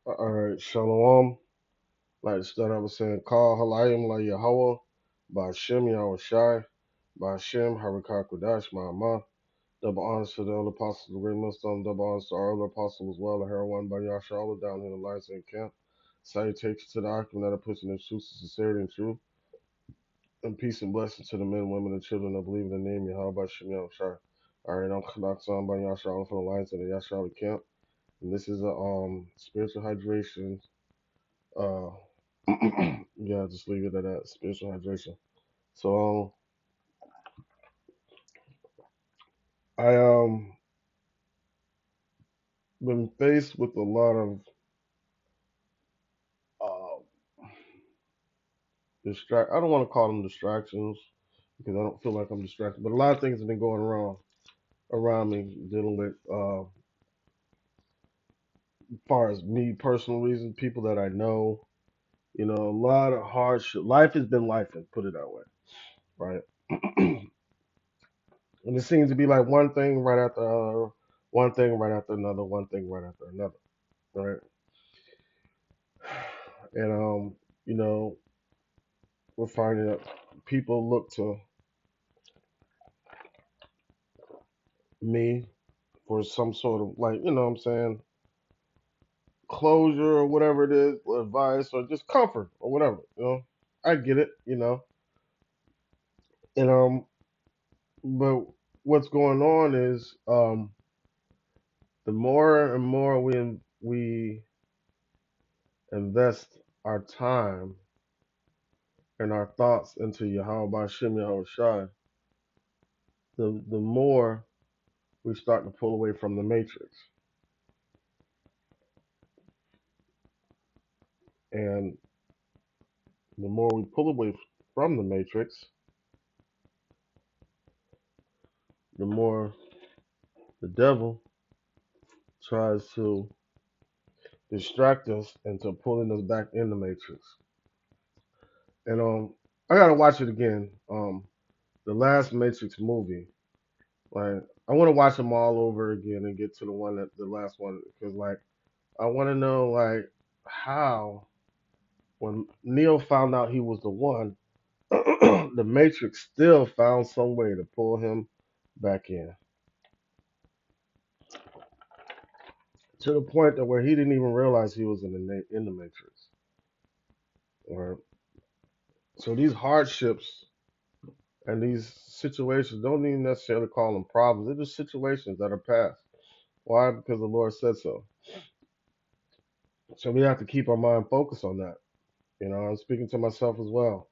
All right, Shalom. Like to start out with saying, Call Halayim La Yahweh, Ba'Shem Yahweh Shai, Ba'Shem Harakah Kodash Ma'amah. Double honors to the elder apostles of the great millstone, double honors to our elder apostle as well, the hero one by Yasha Allah down here in the Lions in camp. Salutations to the Akim that are pushing their truth, sincerity, and truth. And peace and blessings to the men, women, and children that believe in the name Yahweh Ba'Shem Yahweh Shai. All right, I'm Kanaksan by Yasha Allah from the Lions in the Yasha Allah camp. And this is a spiritual hydration. Uh, yeah, just leave it at that. Spiritual hydration. So I been faced with a lot of uh I don't want to call them distractions because I don't feel like I'm distracted, but a lot of things have been going wrong around me dealing with as far as me personal reasons, people that I know, a lot of hardship. Life has been life, and put it that way, right? And it seems to be like one thing right after another, one thing right after another, one thing right after another, right? And you know, we're finding that people look to me for some sort of like, what I'm saying, closure or whatever it is, or advice or just comfort or whatever. I get it. And but what's going on is the more and more we invest our time and our thoughts into Yahweh Bashim Yahweh Shai, the more we start to pull away from the matrix. And the more we pull away from the matrix, the more the devil tries to distract us into pulling us back in the matrix. And I gotta watch it again. The last Matrix movie. Like I want to watch them all over again and get to the last one, because like I want to know like how when Neo found out he was the one, the Matrix still found some way to pull him back in, to the point that where he didn't even realize he was in the Matrix. All right. So these hardships and these situations, don't even necessarily call them problems. They're just situations that are past. Why? Because the Lord said so. So we have to keep our mind focused on that. I'm speaking to myself as well.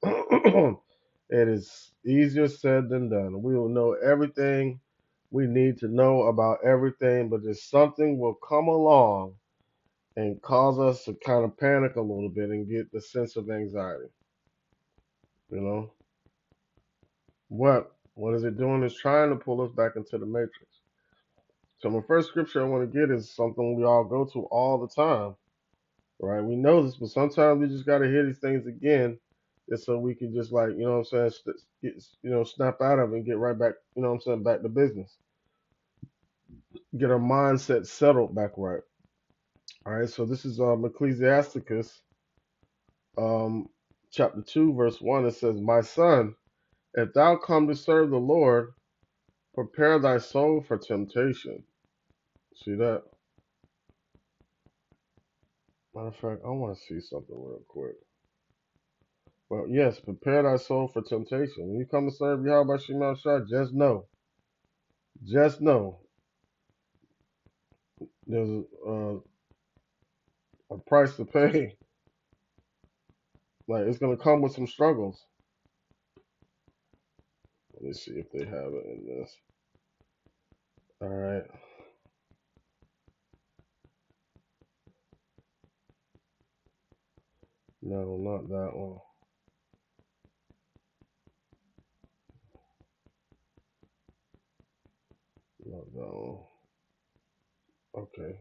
It is easier said than done. We will know everything we need to know about everything, but just something will come along and cause us to kind of panic a little bit and get the sense of anxiety. You know, what is it doing? Is trying to pull us back into the matrix. So my first scripture I want to get is something we all go to all the time, right? We know this, but sometimes we just got to hear these things again, just so we can just like, what I'm saying, snap out of it and get right back, what I'm saying, back to business. Get our mindset settled back right. All right, so this is Ecclesiasticus, um, chapter 2, verse 1. It says, My son, if thou come to serve the Lord, prepare thy soul for temptation. See that? Matter of fact, I want to see something real quick. Well, yes, prepare thy soul for temptation. When you come to serve Yahweh Shema Shai, just know, there's a price to pay. Like, it's going to come with some struggles. Let me see if they have it in this. All right. No, not that one. Not that one. Okay.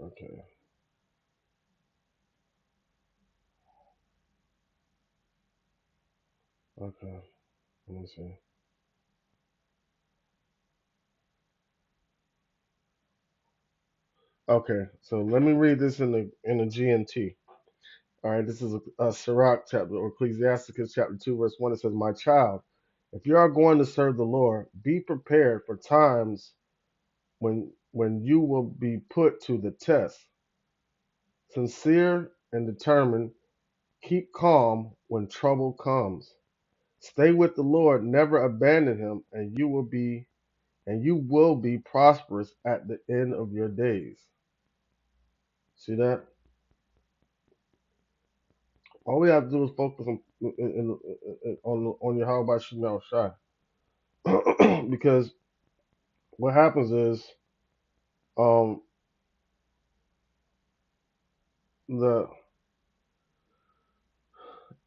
Okay. Okay. Let me see. Okay, so let me read this in the GNT. All right, this is a Sirach chapter, or Ecclesiasticus chapter 2, verse 1. It says, "My child, if you are going to serve the Lord, be prepared for times when you will be put to the test. Sincere and determined, keep calm when trouble comes. Stay with the Lord, never abandon him, and you will be prosperous at the end of your days." See that? All we have to do is focus on your how about Shemal Shai. Because what happens is um the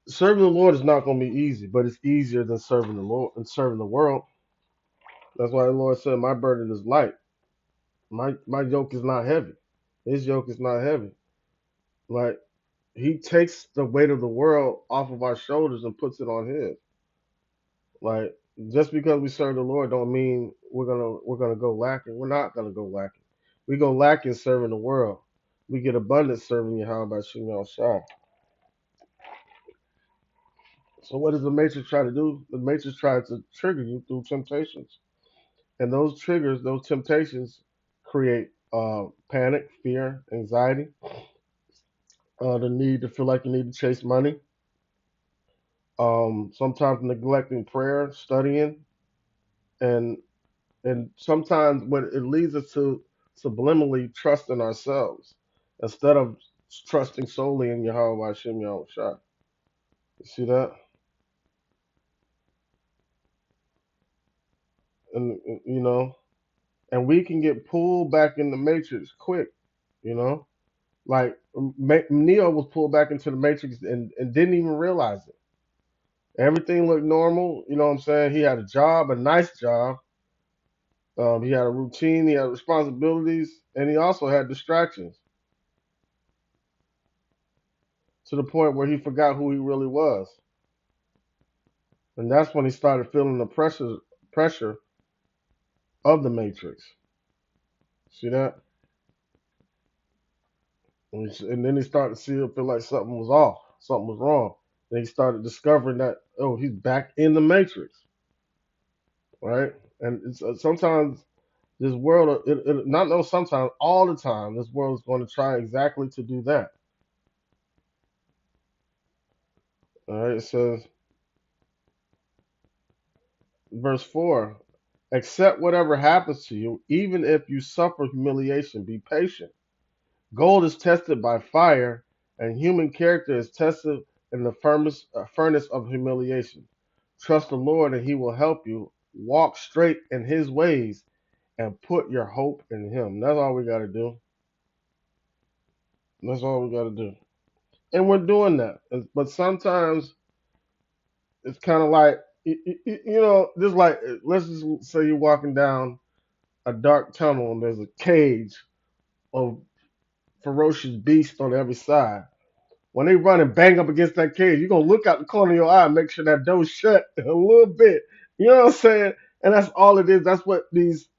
serving the Lord is not going to be easy, but it's easier than serving the Lord and serving the world. That's why the Lord said, "My burden is light. My yoke is not heavy. His yoke is not heavy." Like he takes the weight of the world off of our shoulders and puts it on his. Like just because we serve the Lord don't mean we're gonna go lacking. We're not gonna go lacking. We go lacking serving the world. We get abundance serving Yahweh by Shemal Shai. So what does the matrix try to do? The matrix tries to trigger you through temptations, and those triggers, those temptations, create panic, fear, anxiety, the need to feel like you need to chase money, sometimes neglecting prayer, studying, and sometimes what it leads us to subliminally trusting ourselves instead of trusting solely in Yahweh Hashem Yahweh Shai. You see that? And you know, and we can get pulled back in the matrix quick. You know, like Neo was pulled back into the matrix and didn't even realize it. Everything looked normal. You know what I'm saying? He had a job, a nice job. He had a routine. He had responsibilities, and he also had distractions to the point where he forgot who he really was. And that's when he started feeling the pressure of the matrix. See that? And then he started to feel like something was off, something was wrong. Then he started discovering that, oh, he's back in the matrix, right? And sometimes this world, not no, sometimes all the time, this world is going to try exactly to do that. All right, it says, verse 4, accept whatever happens to you, even if you suffer humiliation, be patient. Gold is tested by fire, and human character is tested in the furnace of humiliation. Trust the Lord, and He will help you. Walk straight in His ways, and put your hope in Him. That's all we got to do. That's all we got to do. And we're doing that. But sometimes it's kind of like, just like, let's just say you're walking down a dark tunnel and there's a cage of ferocious beasts on every side. When they run and bang up against that cage, you're gonna look out the corner of your eye and make sure that door's shut a little bit. You know what I'm saying? And that's all it is. That's what these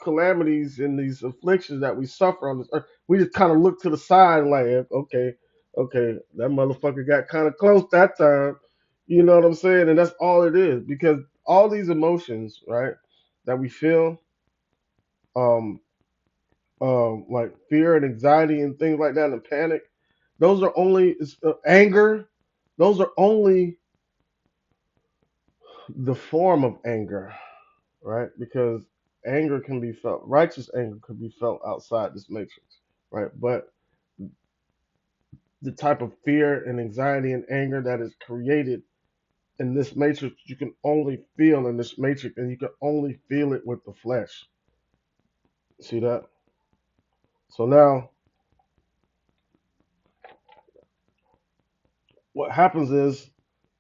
calamities and these afflictions that we suffer on this earth. We just kind of look to the side and like, okay, okay, that motherfucker got kind of close that time. You know what I'm saying? And that's all it is. Because all these emotions, right, that we feel, um, like fear and anxiety and things like that, and panic. Those are only anger. Those are only the form of anger, right? Because anger can be felt, righteous anger can be felt outside this matrix, right? But the type of fear and anxiety and anger that is created in this matrix, you can only feel in this matrix, and you can only feel it with the flesh. See that? So now, what happens is,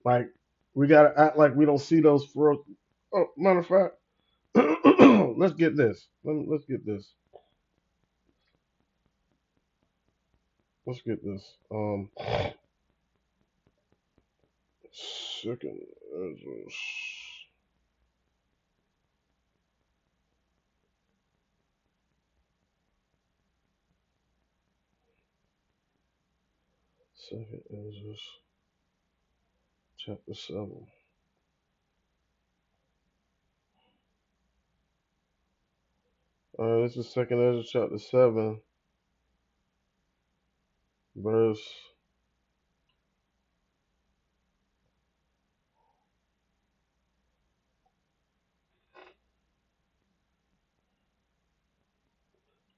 like, we gotta act like we don't see those for. Oh, matter of fact, let's get this. Let's get this. Let's get this. Second. Second Ezra, chapter 7. This is Second Ezra, chapter 7, verse.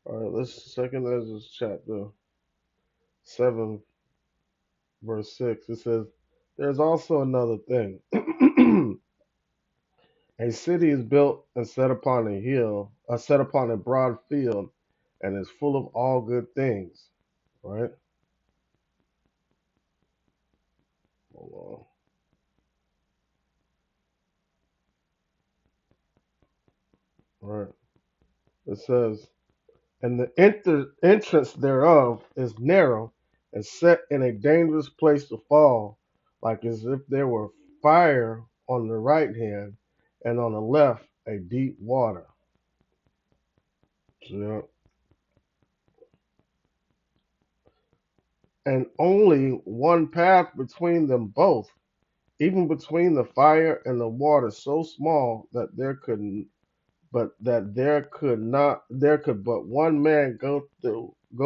Alright, let's Second Ezra, chapter 7, verse 6. It says, "There's also another thing. A city is built and set upon a hill, set upon a broad field, and is full of all good things." Right? Hold on. Right. It says, "And the entrance thereof is narrow and set in a dangerous place to fall, like as if there were fire on the right hand, and on the left a deep water." Yeah. "And only one path between them both, even between the fire and the water, so small that there could but one man go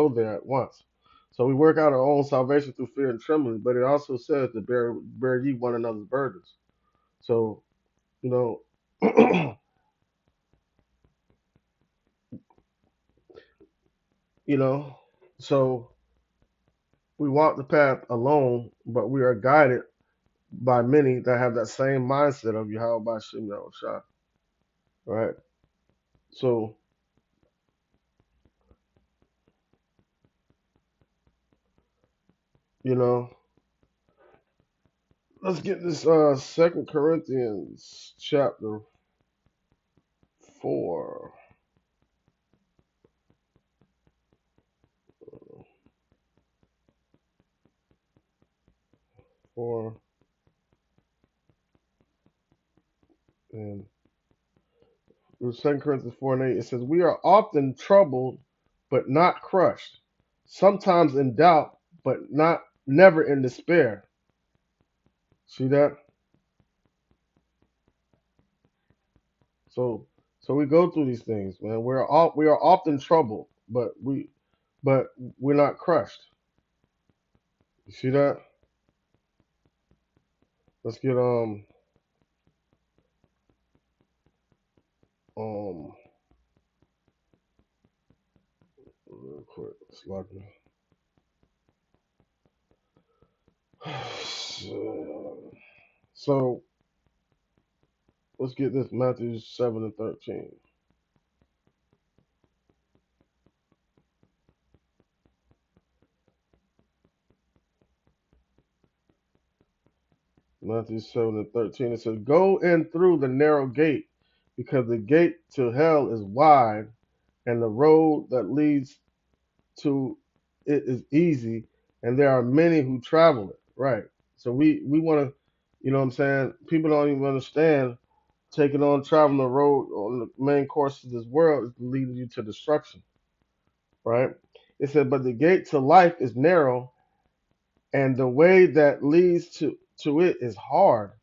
there at once." So we work out our own salvation through fear and trembling, but it also says to bear ye one another's burdens. So, you know, you know, so we walk the path alone, but we are guided by many that have that same mindset of Yahweh Bashem Yahushua, right? So, you know, let's get this Second Corinthians chapter 4. 4 and Second Corinthians 4 and 8. It says, "We are often troubled, but not crushed; sometimes in doubt, but not never in despair." See that? So we go through these things, man. We are often troubled, but we're not crushed. You see that? Let's get um real quick. It's like so let's get this Matthew 7 and 13. Matthew 7 and 13. It says, "Go in through the narrow gate, because the gate to hell is wide, and the road that leads to it is easy, and there are many who travel it." Right. So we want to, you know what I'm saying? People don't even understand taking on traveling the road on the main course of this world is leading you to destruction. Right. It said, "But the gate to life is narrow, and the way that leads to it is hard,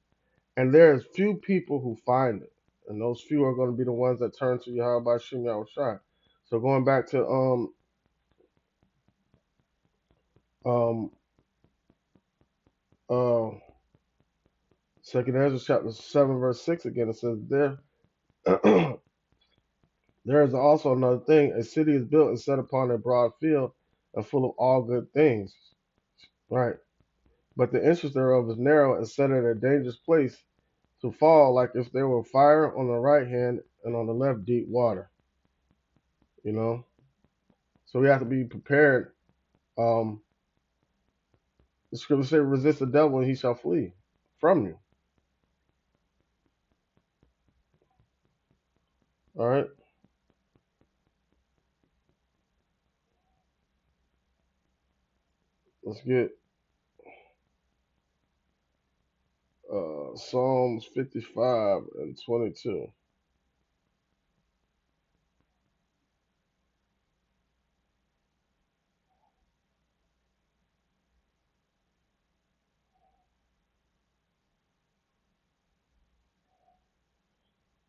and there's few people who find it, and those few are going to be the ones that turn to Yahweh by Shem Yahushai." So going back to um uh Second Ezra chapter 7 verse 6 again, it says there there is also another thing: a city is built and set upon a broad field and full of all good things. Right. But the entrance thereof is narrow and set at a dangerous place to fall, like if there were fire on the right hand and on the left deep water. You know? So we have to be prepared. The scripture says, "Resist the devil and he shall flee from you." All right. Let's get Psalms 55 and 22.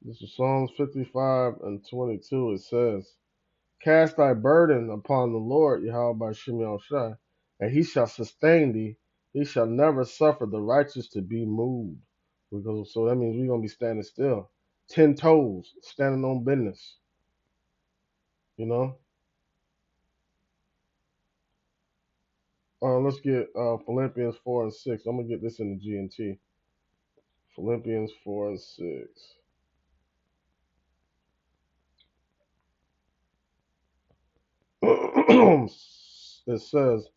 This is Psalms 55 and 22. It says, cast thy burden upon the Lord, Yahweh by Shimei Shai, and he shall sustain thee. He shall never suffer the righteous to be moved. So that means we're going to be standing still. 10 toes, standing on business. You know? Let's get Philippians 4 and 6. I'm going to get this in the GNT. Philippians 4 and 6. It says,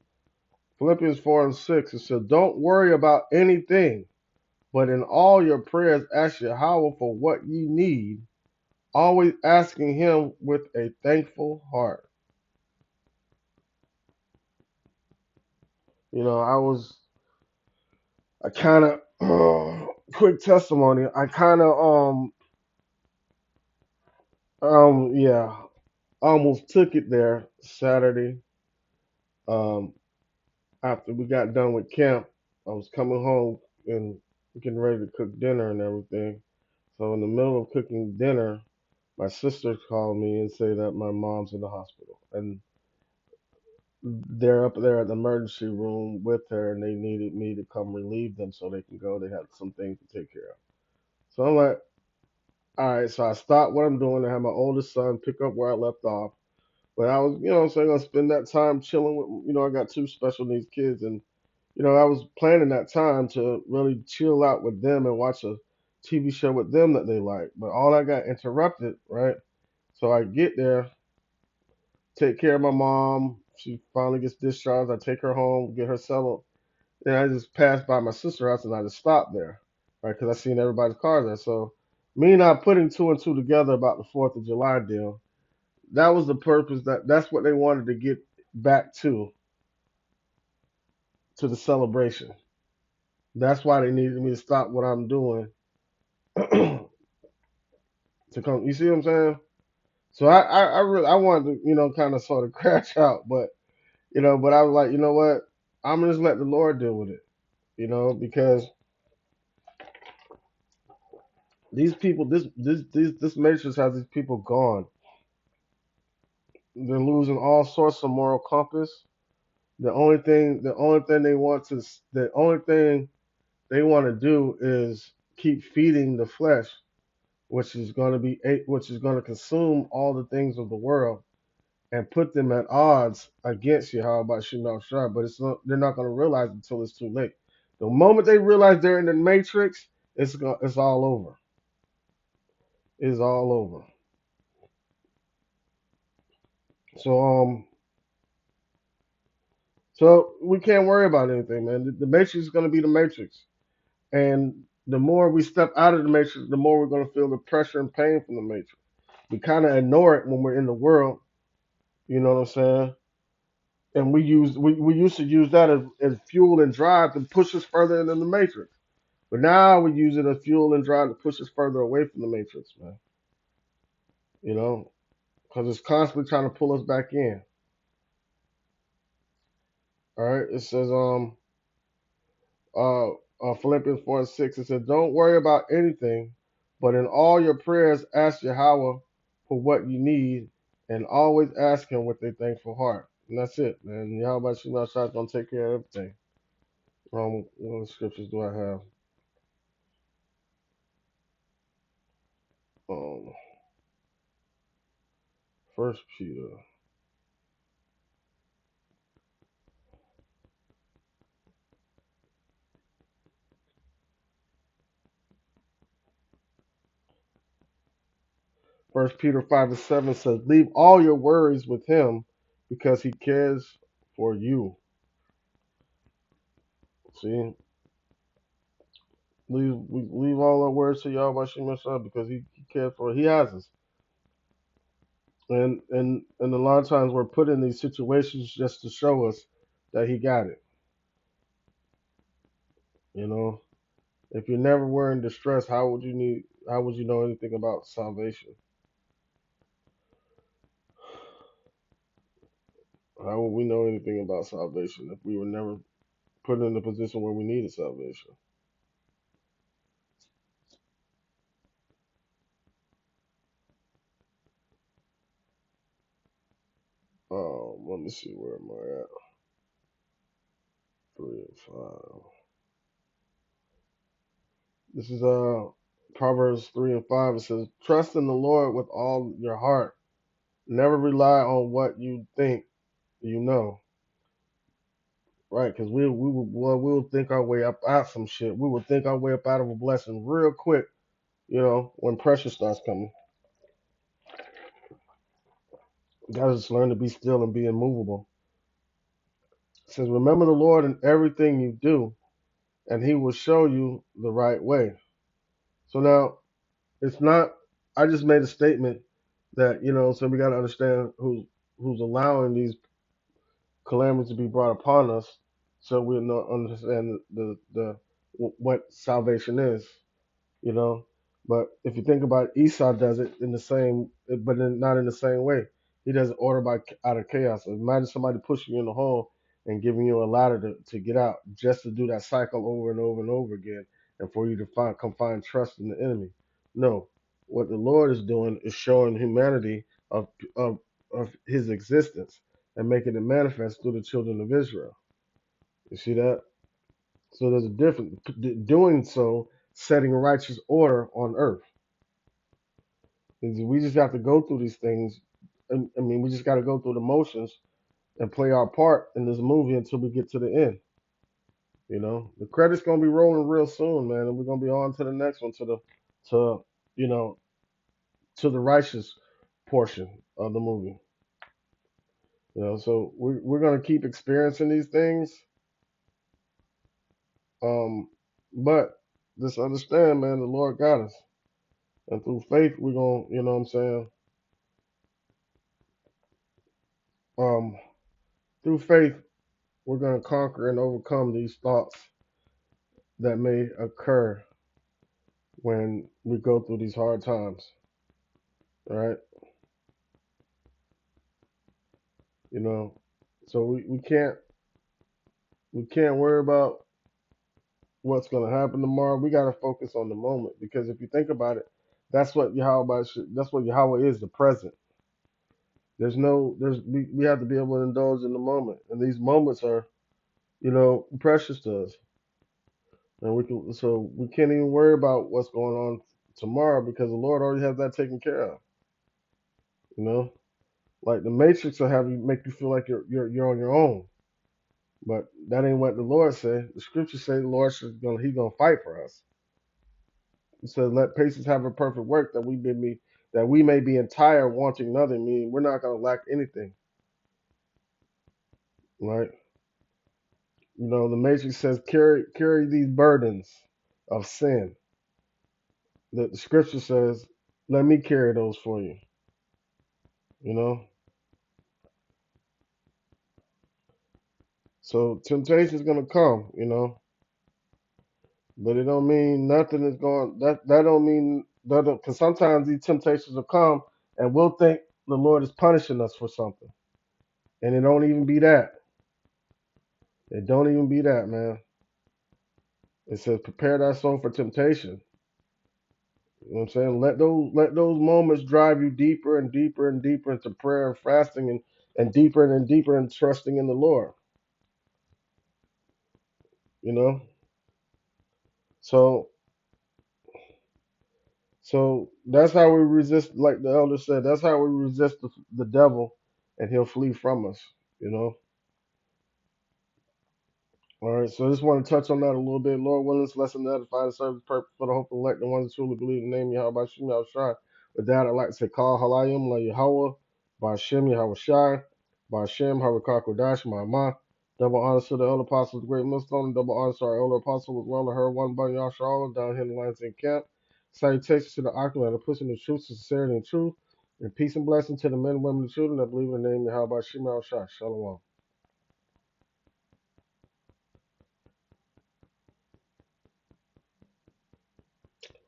Philippians 4 and 6, it says, don't worry about anything, but in all your prayers ask Yahweh for what ye need, always asking him with a thankful heart. You know, I kind of, quick testimony, I kind of, yeah, almost took it there Saturday. Um, After we got done with camp, I was coming home and getting ready to cook dinner and everything. So in the middle of cooking dinner, my sister called me and say that my mom's in the hospital, and they're up there at the emergency room with her, and they needed me to come relieve them so they can go. They had some things to take care of. So I'm like, all right. So I stopped what I'm doing. I had my oldest son pick up where I left off. But I was, so I'm gonna spend that time chilling with, I got two special needs kids, and I was planning that time to really chill out with them and watch a TV show with them that they like. But all I got interrupted, right? So I get there, take care of my mom. She finally gets discharged. I take her home, get her settled. Then I just passed by my sister's house and I just stopped there, right? Because I seen everybody's cars there. So me not putting two and two together about the Fourth of July deal. That was the purpose. That's what they wanted to get back to the celebration. That's why they needed me to stop what I'm doing to come. You see what I'm saying? So I really I wanted to kind of sort of crash out, but but I was like, you know what? I'm gonna just let the Lord deal with it, because these people, this matrix has these people gone. They're losing all sorts of moral compass. The only thing they want to do is keep feeding the flesh, which is going to consume all the things of the world and put them at odds against you. How about Shemel Shah? But they're not going to realize it until it's too late. The moment they realize they're in the matrix, it's all over. It's all over. So so we can't worry about anything, man. The matrix is going to be the matrix, and the more we step out of the matrix, the more we're going to feel the pressure and pain from the matrix. We kind of ignore it when we're in the world. You know what I'm saying? And we used to use that as fuel and drive to push us further into the matrix. But now we use it as fuel and drive to push us further away from the matrix, man. You know, because it's constantly trying to pull us back in. All right. It says Philippians 4 and 6. It says, don't worry about anything, but in all your prayers ask Yahweh for what you need, and always ask Him with a thankful heart. And that's it, man. Yahweh Shema Shai gonna take care of everything. What scriptures do I have? Um, First Peter. First Peter 5 and 7 says, leave all your worries with him because he cares for you. See? We leave all our worries to Yahweh Shema Shai because he cares for it. He has us. And a lot of times we're put in these situations just to show us that he got it. You know? If you never were in distress, how would you know anything about salvation? How would we know anything about salvation if we were never put in a position where we needed salvation? Let me see where am I at. 3 and 5. This is Proverbs 3 and 5. It says, "Trust in the Lord with all your heart. Never rely on what you think you know." Right? Because we'll think our way up out some shit. We will think our way up out of a blessing real quick. When pressure starts coming, you gotta just learn to be still and be immovable. It says, "Remember the Lord in everything you do, and He will show you the right way." So now it's not. I just made a statement that so we got to understand who's allowing these calamities to be brought upon us, so we'll not understand the what salvation is. you know. But if you think about it, Esau does it in the same, but not in the same way. He does it order by out of chaos. So imagine somebody pushing you in the hole and giving you a ladder to get out, just to do that cycle over and over and over again, and for you to find trust in the enemy. No, what the Lord is doing is showing humanity of of of His existence and making it manifest through the children of Israel. You see that? So there's a difference. Doing so, setting righteous order on earth. We just have to go through these things. I mean, we just got to go through the motions and play our part in this movie until we get to the end. The credits gonna be rolling real soon, man, and we're gonna be on to the next one, to you know, to the righteous portion of the movie. So we're gonna keep experiencing these things, but just understand, man, the Lord got us, and through faith, we're gonna, what I'm saying, um, through faith, we're gonna conquer and overcome these thoughts that may occur when we go through these hard times. All right. You know, so we can't worry about what's gonna happen tomorrow. We gotta focus on the moment, because if you think about it, that's what Yahweh is, the present. We have to be able to indulge in the moment. And these moments are, precious to us. And we can't even worry about what's going on tomorrow, because the Lord already has that taken care of. You know? Like the Matrix will have you make you feel like you're on your own, but that ain't what the Lord said. The Scriptures say the Lord He's gonna fight for us. He says, "Let patience have a perfect work, that we may be entire, wanting nothing." Meaning we're not gonna lack anything, right? The Matrix says, "Carry these burdens of sin." The Scripture says, "Let me carry those for you." You know. So temptation is gonna come. But it don't mean nothing is going. That don't mean that. Because sometimes these temptations will come, and we'll think the Lord is punishing us for something, and it don't even be that. It don't even be that, man. It says, "Prepare thy soul for temptation." You know what I'm saying? Let those moments drive you deeper and deeper and deeper into prayer and fasting, and deeper and deeper in trusting in the Lord. You know. So so that's how we resist, like the elder said. That's how we resist the devil, and he'll flee from us. You know. All right, so I just want to touch on that a little bit. Lord willing, this lesson that edify and serve the purpose for the hope of elect, the ones who truly believe in the name Yahweh Shem Yahweh. With that, I'd like to say, Call Halayim La Yahweh, Bashem Yahweh Shai, Bashem Harakak Kodash Ma'amah. Double honors to the elder apostles, the great millstone, and double honors to our elder apostle as well, and her one by Yahshua, down here in the Lions in camp. Salutations to the Akim that are pushing the truth, sincerity, and truth, and peace and blessing to the men, women, and children that believe in the name Yahweh Shem Yahweh. Shalom.